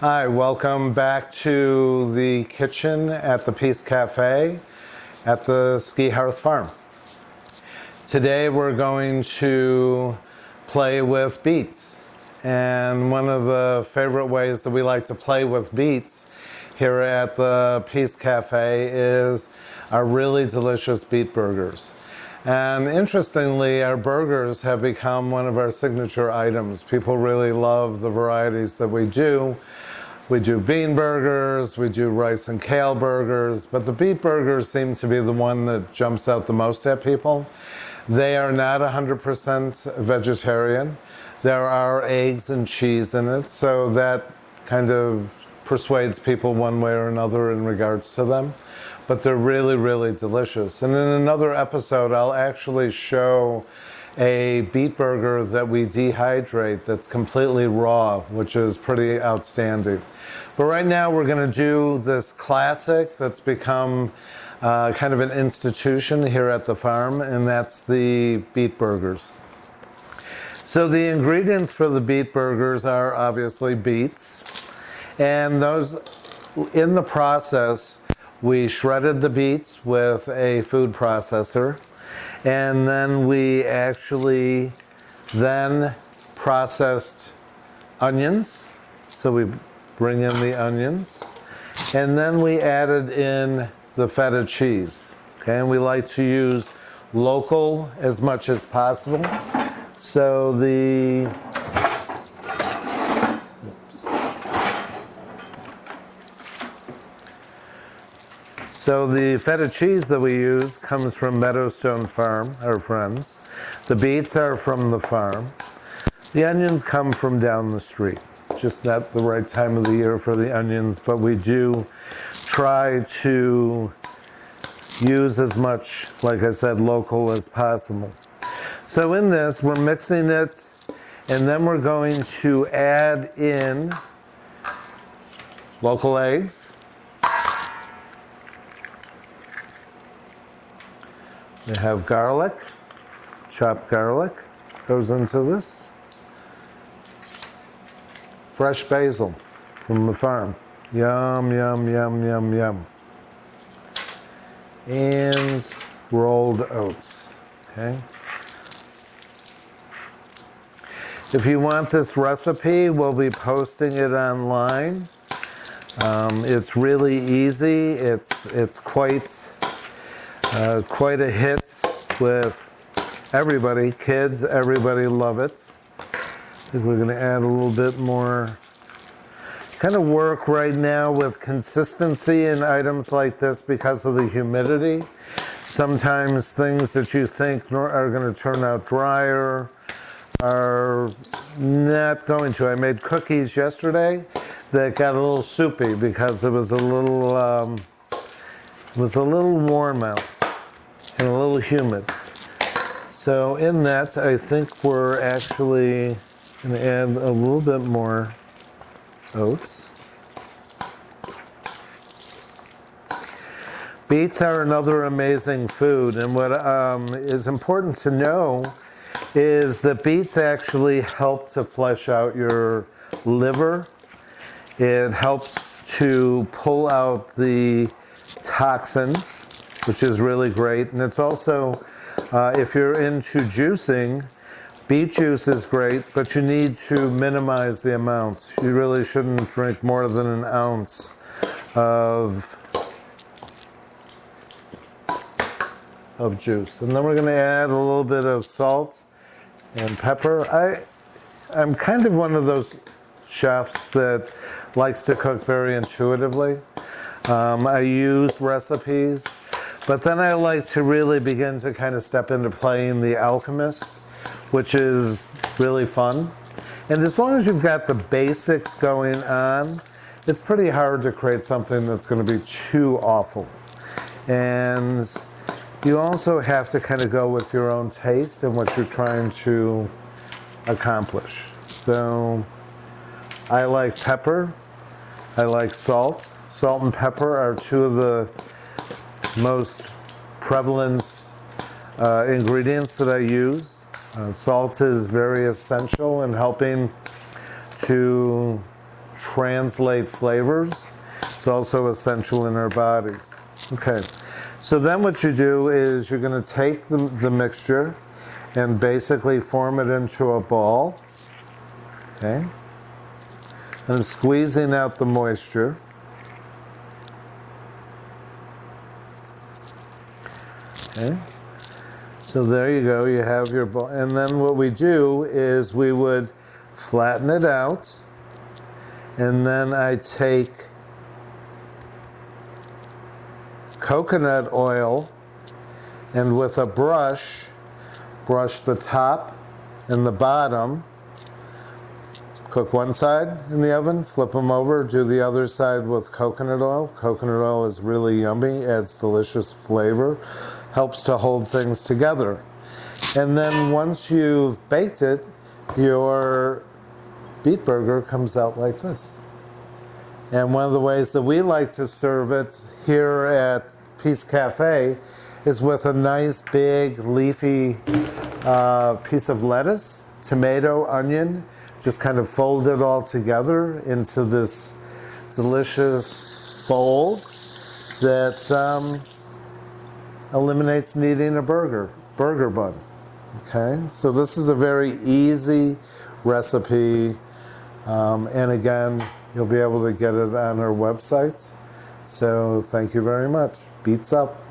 Hi, welcome back to the kitchen at the Peace Cafe at the Ski Hearth Farm. Today we're going to play with beets. And one of the favorite ways that we like to play with beets here at the Peace Cafe is our really delicious beet burgers. And interestingly, our burgers have become one of our signature items. People really love the varieties that we do. We do bean burgers, we do rice and kale burgers, but the beet burgers seem to be the one that jumps out the most at people. They are not 100% vegetarian. There are eggs and cheese in it, so that kind of persuades people one way or another in regards to them. But they're really, really delicious. And in another episode, I'll actually show a beet burger that we dehydrate that's completely raw, which is pretty outstanding. But right now we're going to do this classic that's become kind of an institution here at the farm, and that's the beet burgers. So the ingredients for the beet burgers are obviously beets, and those in the process we shredded the beets with a food processor, and then we actually then processed onions. So we bring in the onions, and then we added in the feta cheese. Okay, and we like to use local as much as possible. So the feta cheese that we use comes from Meadowstone Farm, our friends. The beets are from the farm. The onions come from down the street. Just not the right time of the year for the onions, but we do try to use as much, like I said, local as possible. So in this, we're mixing it, and then we're going to add in local eggs. We have garlic, chopped garlic goes into this. Fresh basil from the farm. Yum, yum, yum, yum, yum. And rolled oats, okay? If you want this recipe, we'll be posting it online. It's really easy. It's quite a hit with everybody, kids, everybody love it. I think we're going to add a little bit more. Kind of work right now with consistency in items like this because of the humidity. Sometimes things that you think are going to turn out drier are not going to. I made cookies yesterday that got a little soupy because it was a little warm out and a little humid. So in that, I think we're actually going to add a little bit more oats. Beets are another amazing food, and what is important to know is that beets actually help to flesh out your liver. It helps to pull out the toxins, which is really great. And it's also, if you're into juicing, beet juice is great, but you need to minimize the amount. You really shouldn't drink more than an ounce of juice. And then we're going to add a little bit of salt and pepper. I'm kind of one of those chefs that likes to cook very intuitively. I use recipes, but then I like to really begin to kind of step into playing the alchemist, which is really fun. And as long as you've got the basics going on, it's pretty hard to create something that's going to be too awful. And you also have to kind of go with your own taste and what you're trying to accomplish. So I like pepper, I like salt. Salt and pepper are two of the most prevalent ingredients that I use. Salt is very essential in helping to translate flavors. It's also essential in our bodies. Okay, so then what you do is you're going to take the mixture and basically form it into a ball. Okay, and squeezing out the moisture. Okay, so there you go, you have your ball. And then what we do is we would flatten it out, and then I take coconut oil and with a brush the top and the bottom. Cook one side in the oven, flip them over, do the other side with coconut oil. Coconut oil is really yummy, adds delicious flavor, helps to hold things together. And then once you've baked it, your beet burger comes out like this. And one of the ways that we like to serve it here at Peace Cafe is with a nice big leafy piece of lettuce, tomato, onion, just kind of fold it all together into this delicious bowl that eliminates needing a burger bun. Okay, so this is a very easy recipe, and again, you'll be able to get it on our websites. So thank you very much. Beets up.